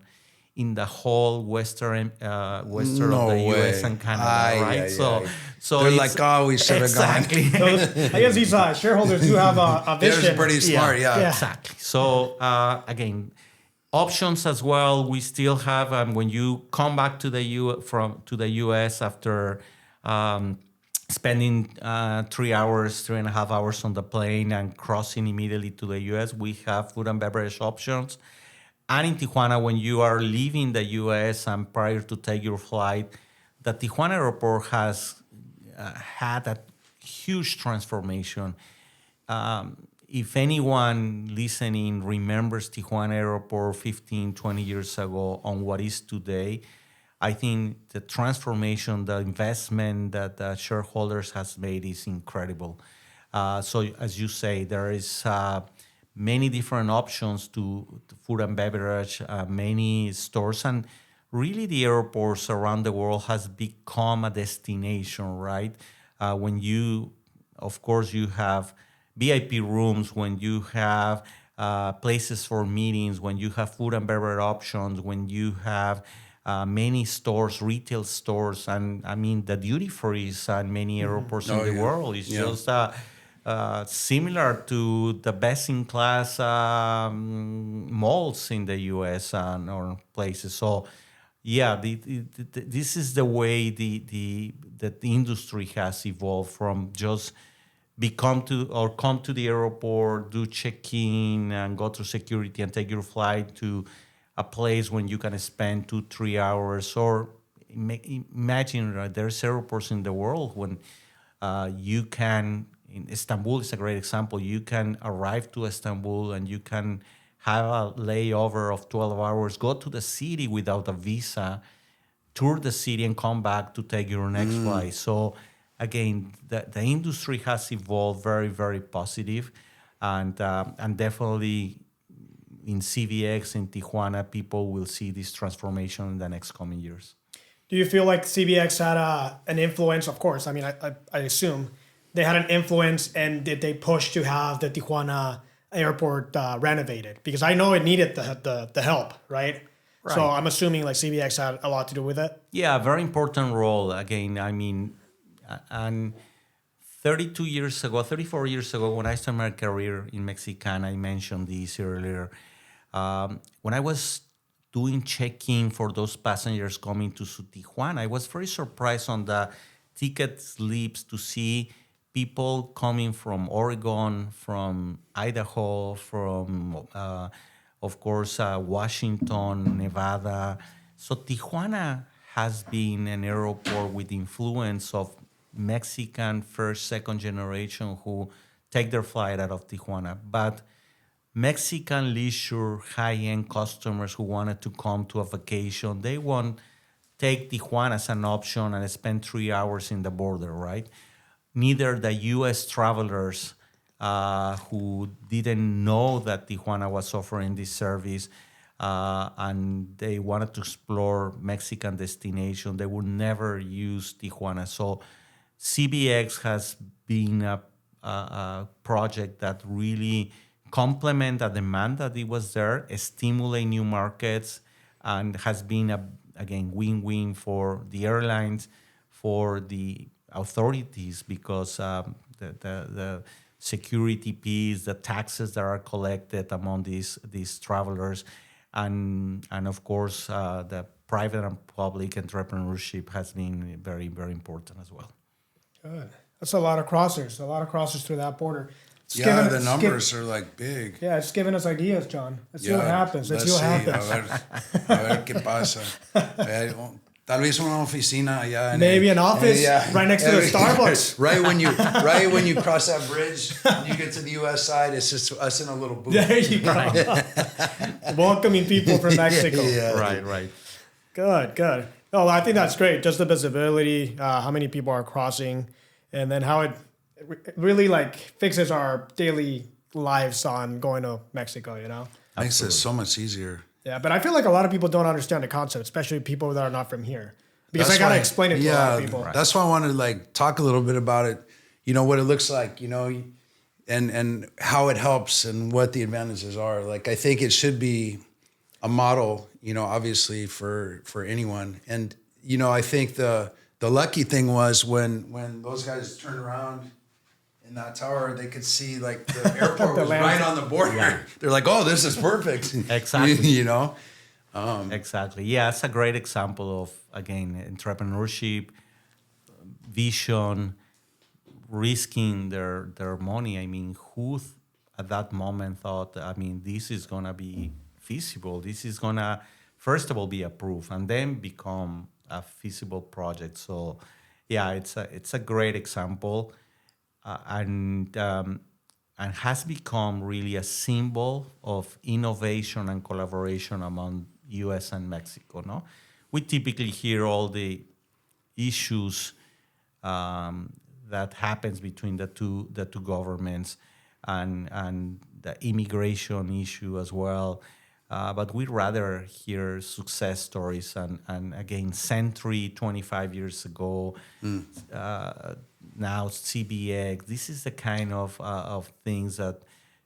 [SPEAKER 4] in the whole western
[SPEAKER 2] No
[SPEAKER 4] of the
[SPEAKER 2] way.
[SPEAKER 4] U.S. and Canada,
[SPEAKER 2] Aye,
[SPEAKER 4] right?
[SPEAKER 2] aye,
[SPEAKER 4] So
[SPEAKER 2] aye.
[SPEAKER 4] so
[SPEAKER 2] They're
[SPEAKER 4] it's-
[SPEAKER 2] like, "Oh, we should have gone."
[SPEAKER 4] exactly.
[SPEAKER 3] I guess these shareholders do have a
[SPEAKER 2] They're
[SPEAKER 3] vision.
[SPEAKER 2] pretty smart, yeah.
[SPEAKER 3] Yeah.
[SPEAKER 4] Exactly. So again, options as well. We still have when you come back to the U.S. after spending 3.5 hours on the plane and crossing immediately to the U.S., we have food and beverage options. And in Tijuana, when you are leaving the U.S. and prior to take your flight, the Tijuana airport has had a huge transformation. If anyone listening remembers Tijuana Airport 15, 20 years ago on what is today, I think the transformation, the investment that the shareholders has made is incredible. So as you say, there is many different options to food and beverage, many stores, and really the airports around the world has become a destination, right? When you, of course, you have VIP rooms, when you have places for meetings, when you have food and beverage options, when you have many stores, retail stores, and I mean the duty frees and many airports in the world is just similar to the best-in-class malls in the U.S. Or places. So, yeah, this is the way that the industry has evolved from just come to the airport, do check-in, and go through security and take your flight to a place when you can spend 2-3 hours. Or imagine there's airports in the world when you can. In Istanbul is a great example. You can arrive to Istanbul and you can have a layover of 12 hours, go to the city without a visa, tour the city, and come back to take your next flight. So again, the industry has evolved very, very positive, and definitely in CBX in Tijuana, people will see this transformation in the next coming years.
[SPEAKER 3] Do you feel like CBX had an influence? Of course, I mean, I assume they had an influence, and did they push to have the Tijuana airport renovated? Because I know it needed the help, right? So I'm assuming like CBX had a lot to do with it.
[SPEAKER 4] Yeah, very important role. Again, I mean, and 34 years ago, when I started my career in Mexicana, I mentioned this earlier. When I was doing check-in for those passengers coming to Tijuana, I was very surprised on the ticket slips to see people coming from Oregon, from Idaho, from, of course, Washington, Nevada. So Tijuana has been an airport with influence of Mexican first, second generation who take their flight out of Tijuana. But Mexican leisure high-end customers who wanted to come to a vacation, they won't take Tijuana as an option and spend 3 hours in the border, right? Neither the U.S. travelers who didn't know that Tijuana was offering this service and they wanted to explore Mexican destination, they would never use Tijuana. So CBX has been a project that really complement the demand that it was there, stimulate new markets, and has been again win-win for the airlines, for the authorities, because the security piece, the taxes that are collected among these travelers, and of course the private and public entrepreneurship has been very, very important as well.
[SPEAKER 3] Good. That's a lot of crossers through that border.
[SPEAKER 2] The numbers are like big.
[SPEAKER 3] Yeah, it's giving us ideas, John. Let's see what happens. Let's see what happens.
[SPEAKER 2] A ver qué pasa. Tal vez una oficina allá.
[SPEAKER 3] Maybe an office right next to the Starbucks.
[SPEAKER 2] right when you cross that bridge, and you get to the U.S. side, it's just us in a little booth.
[SPEAKER 3] There you go. Welcoming people from Mexico.
[SPEAKER 4] Right.
[SPEAKER 3] Good. Oh, I think that's great. Just the visibility, how many people are crossing, and then how it really like fixes our daily lives on going to Mexico, you know?
[SPEAKER 2] Makes it so much easier.
[SPEAKER 3] Yeah, but I feel like a lot of people don't understand the concept, especially people that are not from here. Because I got to explain it to a lot of people.
[SPEAKER 2] Right. That's why I wanted to like talk a little bit about it, you know, what it looks like, you know, and how it helps and what the advantages are. Like, I think it should be a model, you know, obviously for anyone. And, you know, I think the lucky thing was when those guys turned around in that tower, they could see like the airport was right on the border. Yeah. They're like, oh, this is perfect.
[SPEAKER 4] Exactly.
[SPEAKER 2] You know?
[SPEAKER 4] Exactly. Yeah, it's a great example of, again, entrepreneurship, vision, risking their money. I mean, who at that moment thought, I mean, this is going to be feasible. This is going to, first of all, be approved and then become a feasible project. So, yeah, it's a great example. And has become really a symbol of innovation and collaboration among U.S. and Mexico. No, we typically hear all the issues that happens between the two governments, and the immigration issue as well. But we'd rather hear success stories and again, Century 25 years ago. Now CBX. This is the kind of things that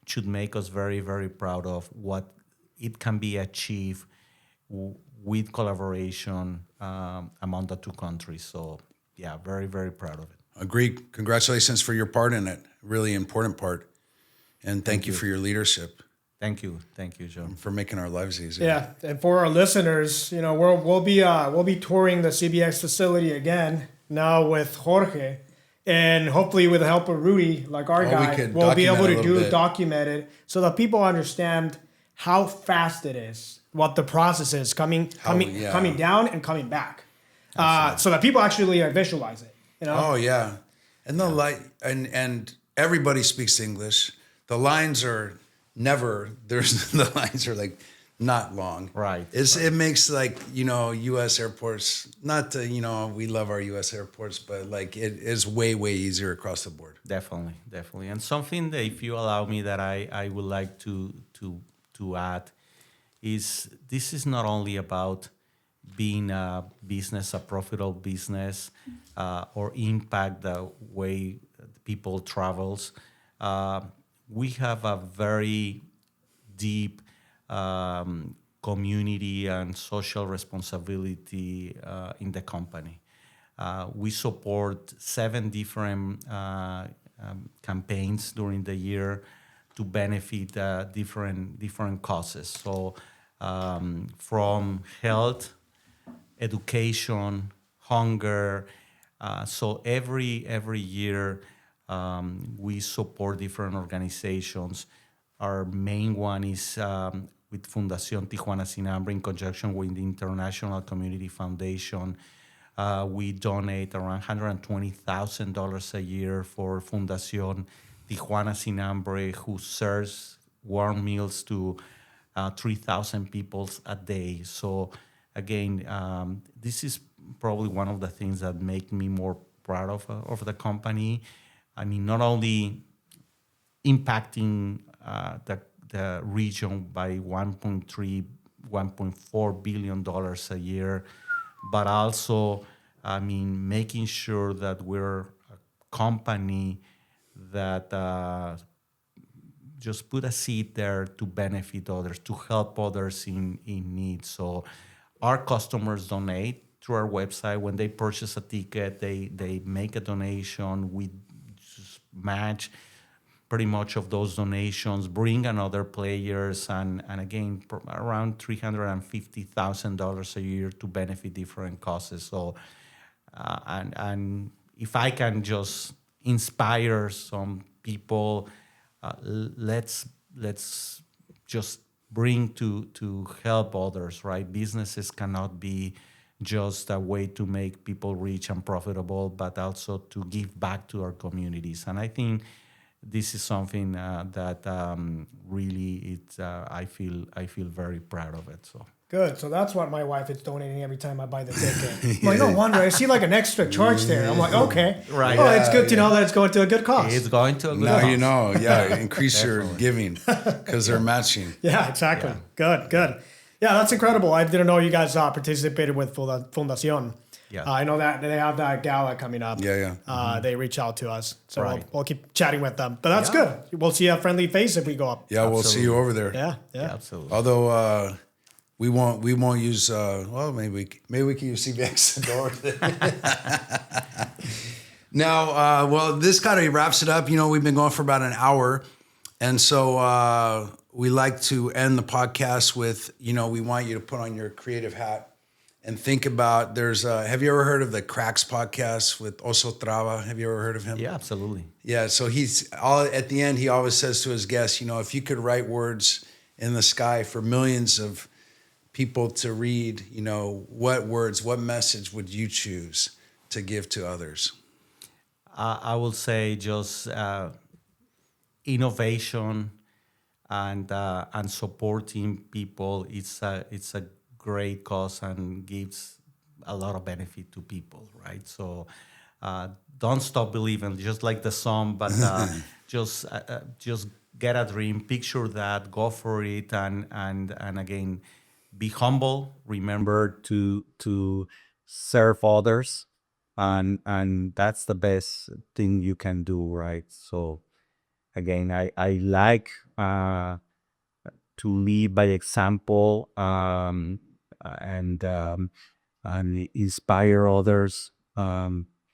[SPEAKER 4] should make us very, very proud of what it can be achieved with collaboration among the two countries. So, yeah, very, very proud of it.
[SPEAKER 2] Agreed. Congratulations for your part in it. Really important part. And thank you for your leadership.
[SPEAKER 4] Thank you, John,
[SPEAKER 2] for making our lives easier.
[SPEAKER 3] Yeah, and for our listeners, you know, we'll be touring the CBX facility again now with Jorge. And hopefully with the help of Rudy, like our guy, we'll be able to document it so that people understand how fast it is, what the process is coming down and coming back. So that people actually visualize it. You know?
[SPEAKER 2] Oh, yeah. And the light and everybody speaks English. The lines are the lines are like not long.
[SPEAKER 4] Right.
[SPEAKER 2] It makes like, you know, U.S. airports, not to, you know, we love our U.S. airports, but like it is way, way easier across the board.
[SPEAKER 4] Definitely. And something that, if you allow me, that I would like to add is this is not only about being a business, a profitable business, or impact the way people travels. We have a very deep community and social responsibility in the company. We support 7 different campaigns during the year to benefit different causes. So from health, education, hunger. So every year we support different organizations. Our main one is with Fundación Tijuana Sin Hambre in conjunction with the International Community Foundation. We donate around $120,000 a year for Fundación Tijuana Sin Hambre, who serves warm meals to 3,000 people a day. So again, this is probably one of the things that make me more proud of the company. I mean, not only impacting the region by $1.4 billion a year, but also, I mean, making sure that we're a company that just put a seed there to benefit others, to help others in need. So our customers donate through our website. When they purchase a ticket, they make a donation. We just match pretty much of those donations, bring another players, and again, around $350,000 a year to benefit different causes. So, and if I can just inspire some people, let's just bring to help others, right? Businesses cannot be just a way to make people rich and profitable, but also to give back to our communities. And I think this is something that really I feel very proud of it. So
[SPEAKER 3] good. So that's what my wife is donating every time I buy the ticket. I'm like, no wonder. I see like an extra charge there. I'm like, okay.
[SPEAKER 4] Right.
[SPEAKER 3] Oh, it's good to know that it's going to a good cause.
[SPEAKER 4] it's going to a good
[SPEAKER 2] Now
[SPEAKER 4] cause.
[SPEAKER 2] you know, increase your giving because they're matching.
[SPEAKER 3] Yeah, exactly.
[SPEAKER 4] Yeah.
[SPEAKER 3] Good. Yeah, that's incredible. I didn't know you guys participated with Fundación.
[SPEAKER 4] Yeah.
[SPEAKER 3] I know that they have that gala coming up.
[SPEAKER 2] Yeah.
[SPEAKER 3] They reach out to us. So
[SPEAKER 4] Right.
[SPEAKER 3] we'll keep chatting with them. But that's good. We'll see a friendly face if we go up.
[SPEAKER 2] Yeah, we'll see you over there.
[SPEAKER 3] Yeah.
[SPEAKER 4] Absolutely.
[SPEAKER 2] Although we won't use well, maybe we can use CBX door. Now, well, this kind of wraps it up. You know, we've been going for about an hour, and so we like to end the podcast with, you know, we want you to put on your creative hat and think about. There's have you ever heard of the Cracks podcast with Oso Trava? Have you ever heard of him?
[SPEAKER 4] Yeah, absolutely.
[SPEAKER 2] Yeah, so he's at the end, he always says to his guests, you know, if you could write words in the sky for millions of people to read, you know, what message would you choose to give to others?
[SPEAKER 4] I will say just innovation and supporting people. It's a great cause and gives a lot of benefit to people, right? So don't stop believing, just like the song, but just get a dream, picture that, go for it, and again, be humble. Remember to serve others, and that's the best thing you can do, right? So again, I like to lead by example, and inspire others.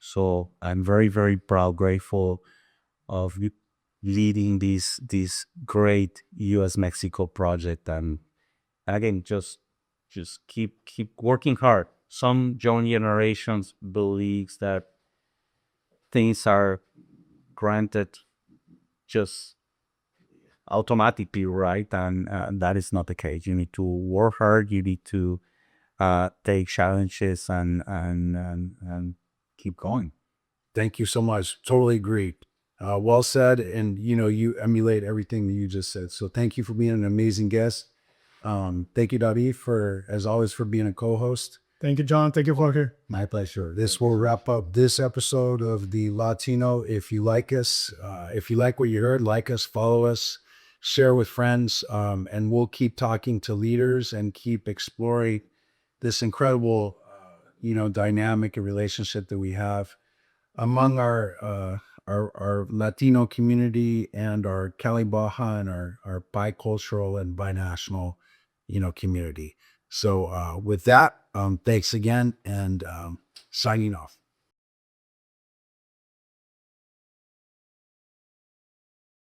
[SPEAKER 4] So I'm very, very proud, grateful of leading this great U.S.-Mexico project, and again, just keep working hard. Some young generations believes that things are granted just automatically, right? And that is not the case. You need to work hard. You need to take challenges and keep going.
[SPEAKER 2] Thank you so much. Totally agree. Well said. And, you know, you emulate everything that you just said. So thank you for being an amazing guest. Thank you, David, as always, for being a co-host.
[SPEAKER 3] Thank you, John. Thank you, Jorge.
[SPEAKER 2] My pleasure. This will wrap up this episode of the Lawtino. If you like us, if you like what you heard, like us, follow us, share with friends, and we'll keep talking to leaders and keep exploring this incredible, dynamic relationship that we have among our Latino community and our CaliBaja and our bicultural and binational, community. So with that, thanks again, and signing off.